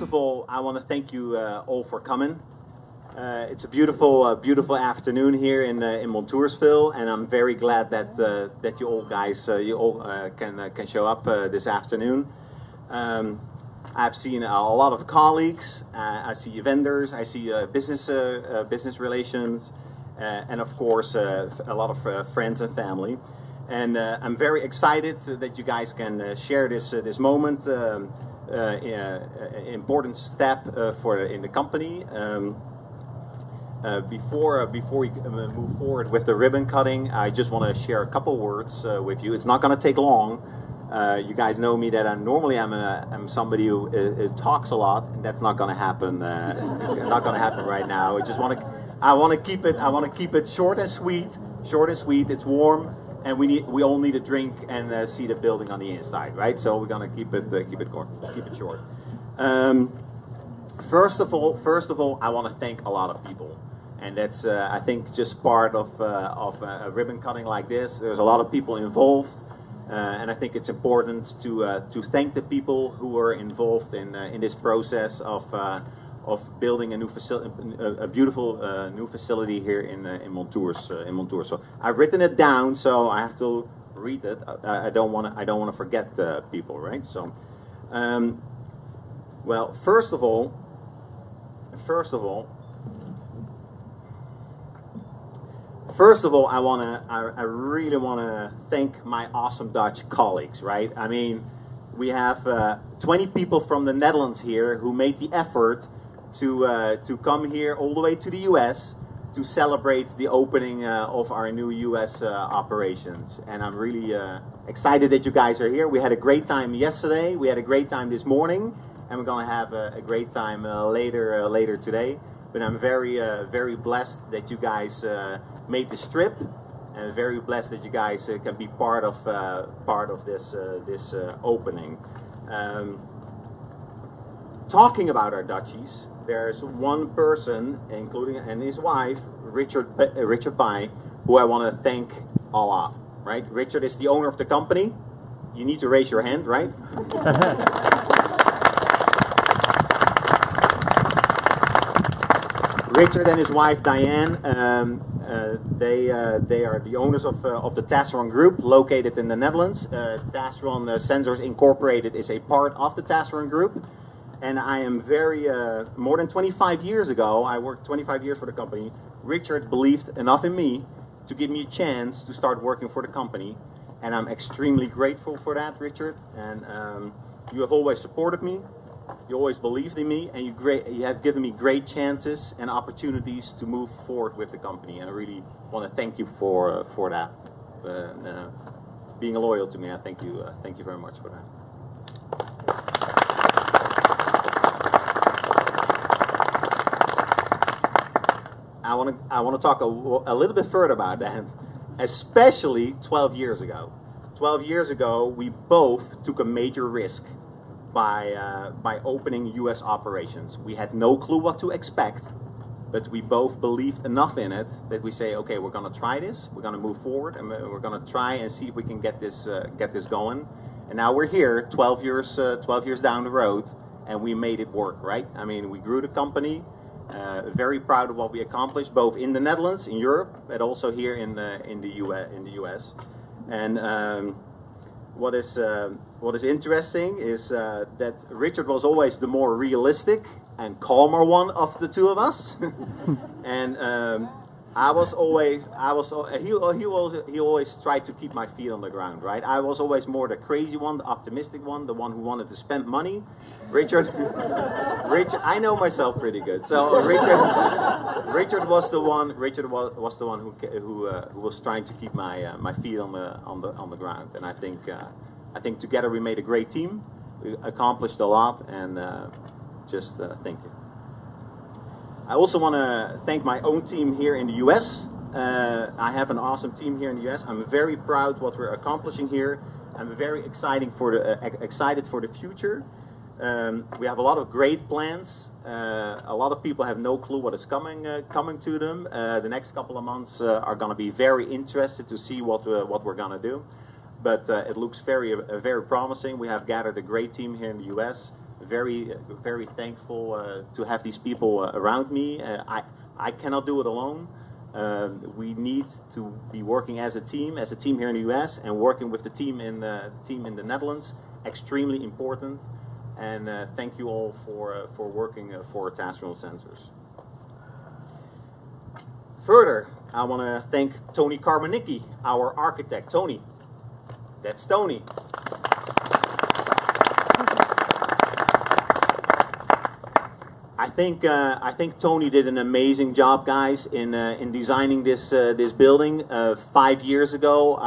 of all, I want to thank you all for coming. It's a beautiful, beautiful afternoon here in Montoursville, and I'm very glad that that you all guys can show up this afternoon. I've seen a lot of colleagues. I see vendors. I see business relations, and of course a lot of friends and family. And I'm very excited that you guys can share this moment. Important step in the company. Before we move forward with the ribbon cutting, I just want to share a couple words with you. It's not going to take long. You guys know me that I'm somebody who talks a lot, and that's not going to happen. Not going to happen right now. I want to keep it short and sweet. Short and sweet. It's warm, and we all need a drink and see the building on the inside, right? So we're going to keep it short. First of all, I want to thank a lot of people. And that's, I think, just part of a ribbon cutting like this. There's a lot of people involved, and I think it's important to thank the people who are involved in this process of building a new facility, a beautiful new facility here in Montoursville. So I've written it down, so I have to read it. I don't want to forget people, right? So, well, first of all. I really want to thank my awesome Dutch colleagues, right? I mean, we have 20 people from the Netherlands here who made the effort to come here all the way to the US to celebrate the opening of our new US operations. And I'm really excited that you guys are here. We had a great time yesterday. We had a great time this morning. And we're going to have a great time later today. But I'm very blessed that you guys made this trip, and very blessed that you guys can be part of this opening. Talking about our Dutchies, there's one person, including and his wife, Richard Bai, who I want to thank a lot. Right, Richard is the owner of the company. You need to raise your hand, right? Richard and his wife Diane, they are the owners of the Tasseron Group, located in the Netherlands. Tasseron Sensors Incorporated is a part of the Tasseron Group, and I am more than 25 years ago, I worked 25 years for the company. Richard believed enough in me to give me a chance to start working for the company, and I'm extremely grateful for that, Richard. And you have always supported me. You always believed in me, and you have given me great chances and opportunities to move forward with the company. And I really want to thank you for that. Being loyal to me, I thank you very much for that. I want to talk a little bit further about that, especially 12 years ago. 12 years ago, we both took a major risk by opening U.S. operations. We had no clue what to expect, but we both believed enough in it that we say, okay, we're going to try this, we're going to move forward, and we're going to try and see if we can get this going. And now we're here, 12 years down the road, and we made it work, right? I mean, we grew the company. Very proud of what we accomplished, both in the Netherlands, in Europe, but also here in the U.S. And what is interesting is that Richard was always the more realistic and calmer one of the two of us, and he always tried to keep my feet on the ground, right? I was always more the crazy one, the optimistic one, the one who wanted to spend money. Richard, I know myself pretty good. So Richard was the one who was trying to keep my feet on the ground. And I think together we made a great team. We accomplished a lot, and just thank you. I also want to thank my own team here in the U.S. I have an awesome team here in the U.S. I'm very proud what we're accomplishing here. I'm very excited for the future. We have a lot of great plans. A lot of people have no clue what is coming to them. The next couple of months are going to be very interested to see what we're going to do. But it looks very promising. We have gathered a great team here in the U.S. very thankful to have these people around me. I cannot do it alone. We need to be working as a team here in the US, and working with the team in the Netherlands. Extremely important. And thank you all for working for Tasseron Sensors. Further, I want to thank Tony Carmonicki, our architect. Tony, that's Tony. I think Tony did an amazing job, guys, in designing this building. 5 years ago,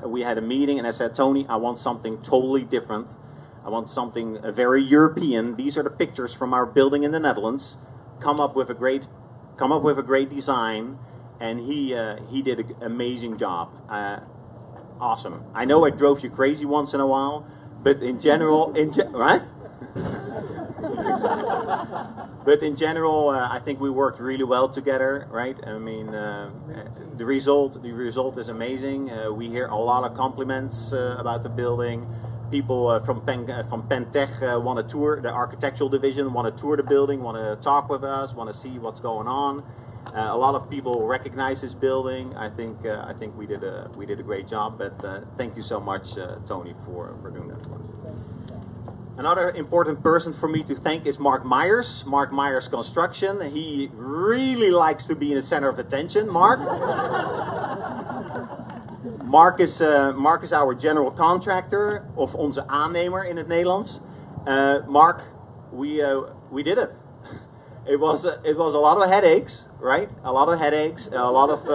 we had a meeting, and I said, Tony, I want something totally different. I want something very European. These are the pictures from our building in the Netherlands. Come up with a great design, and he did an amazing job. Awesome. I know I drove you crazy once in a while, but in general, right? Exactly. But in general, I think we worked really well together, right? I mean, the result is amazing. We hear a lot of compliments about the building. People from Pentech want to tour, the architectural division want to tour the building, want to talk with us, want to see what's going on. A lot of people recognize this building. I think we did a great job. But thank you so much, Tony, for doing that for us. Another important person for me to thank is Mark Myers. Mark Myers Construction. He really likes to be in the center of attention. Mark. Mark is our general contractor, of onze aannemer in het Nederlands. Mark, we did it. It was a lot of headaches, right? A lot of headaches, a lot of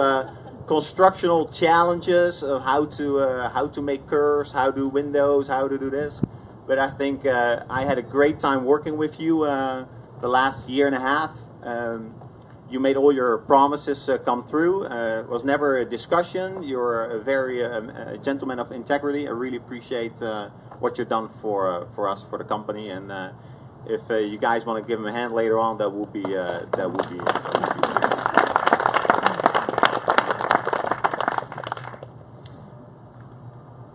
constructional challenges of how to make curves, how to do windows, how to do this. But I think I had a great time working with you the last year and a half. You made all your promises come through. It was never a discussion. You're a very gentleman of integrity. I really appreciate what you've done for us, for the company. And if you guys want to give him a hand later on, that would be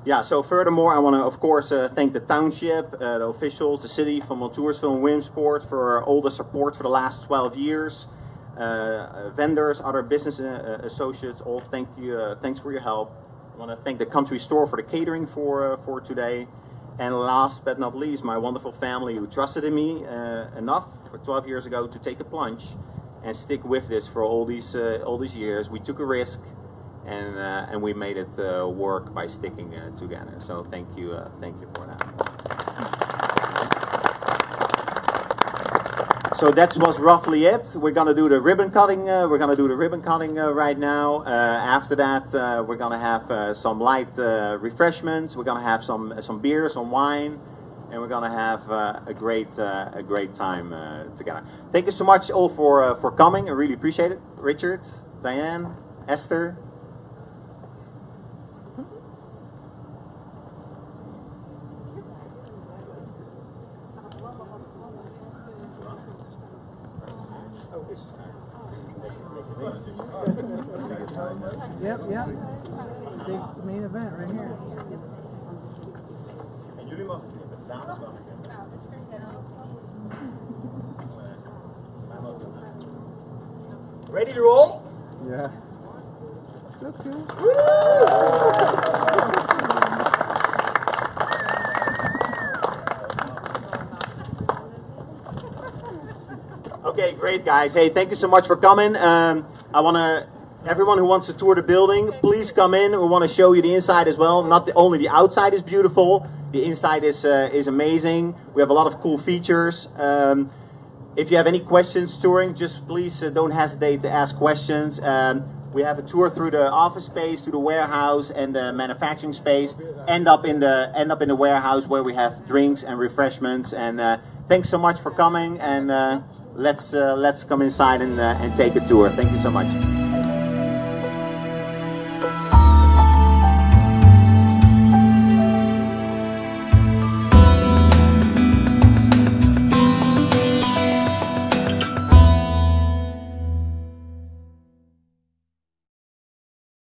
Yeah, so furthermore, I want to, of course, thank the township, the officials, the city from Montoursville and Williamsport for all the support for the last 12 years. Vendors, other business associates, all thank you. Thanks for your help. I want to thank the country store for the catering for today. And last but not least, my wonderful family who trusted in me enough for 12 years ago to take a plunge and stick with this for all these years. We took a risk. And we made it work by sticking together. So thank you for that. So that was roughly it. We're gonna do the ribbon cutting. Right now. After that, we're gonna have some light refreshments. We're gonna have some beer, some wine, and we're gonna have a great time together. Thank you so much all for coming. I really appreciate it. Richard, Diane, Esther. Yep. Big main event right here. En jullie mogen dames wel. Ready to roll? Yeah. That's good. Okay, great guys. Hey, thank you so much for coming. Everyone who wants to tour the building, please come in. We want to show you the inside as well. Not only the outside is beautiful, the inside is amazing. We have a lot of cool features. If you have any questions touring, just please don't hesitate to ask questions. We have a tour through the office space, through the warehouse and the manufacturing space. End up in the warehouse where we have drinks and refreshments. And thanks so much for coming. And let's come inside and take a tour. Thank you so much.